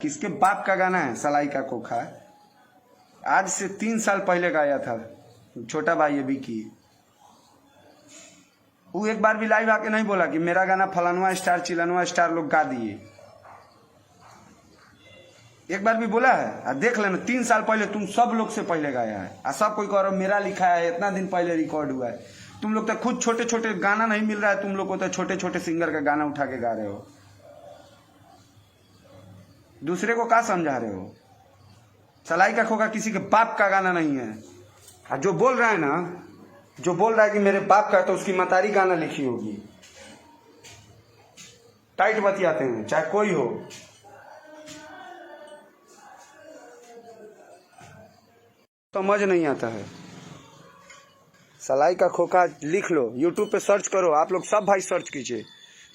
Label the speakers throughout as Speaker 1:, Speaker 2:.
Speaker 1: किसके बाप का गाना है सलाई का खोखा? आज से 3 साल पहले गाया था छोटा भाई अभी की। वो एक बार भी लाइव आके नहीं बोला कि मेरा गाना फलानवा स्टार चिलानवा स्टार लोग गा दिए। एक बार भी बोला है? देख लेना 3 साल पहले तुम सब लोग से पहले गाया है। सब कोई कह रहा मेरा लिखा है, इतना दिन पहले रिकॉर्ड हुआ है। तुम लोग तो खुद छोटे छोटे गाना नहीं मिल रहा है, तुम लोग को तो छोटे छोटे सिंगर का गाना उठा के गा रहे हो। दूसरे को क्या समझा रहे हो? सलाई का खोखा किसी के बाप का गाना नहीं है। और जो बोल रहा है ना, जो बोल रहा है कि मेरे बाप का, तो उसकी मतारी गाना लिखी होगी। टाइट बतियाते हैं चाहे कोई हो। समझ नहीं आता है। सलाई का खोखा लिख लो, यूट्यूब पे सर्च करो। आप लोग सब भाई सर्च कीजिए।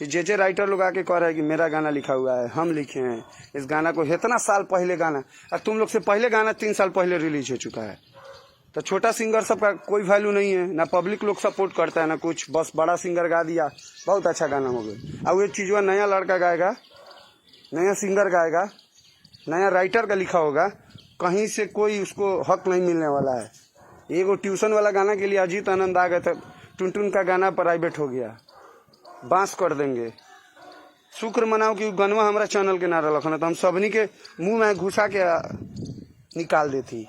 Speaker 1: जे राइटर लोग आके कह रहे हैं कि मेरा गाना लिखा हुआ है, हम लिखे हैं इस गाना को। इतना साल पहले गाना, और तुम लोग से पहले गाना 3 साल पहले रिलीज हो चुका है। तो छोटा सिंगर सबका कोई वैल्यू नहीं है ना, पब्लिक लोग सपोर्ट करता है ना कुछ। बस बड़ा सिंगर गा दिया, बहुत अच्छा गाना हो गया। अब ये चीज़ नया लड़का गाएगा, नया सिंगर गाएगा, नया राइटर का लिखा होगा, कहीं से कोई उसको हक नहीं मिलने वाला है। एगो ट्यूशन वाला गाना के लिए अजीत आनंद आ गए थे, टुनटुन का गाना प्राइवेट हो गया, बांस कर देंगे। शुक्र मनाओ कि गनवा हमारा चैनल के ना रखना, तो हम सबनी के मुंह में घुसा के निकाल देती।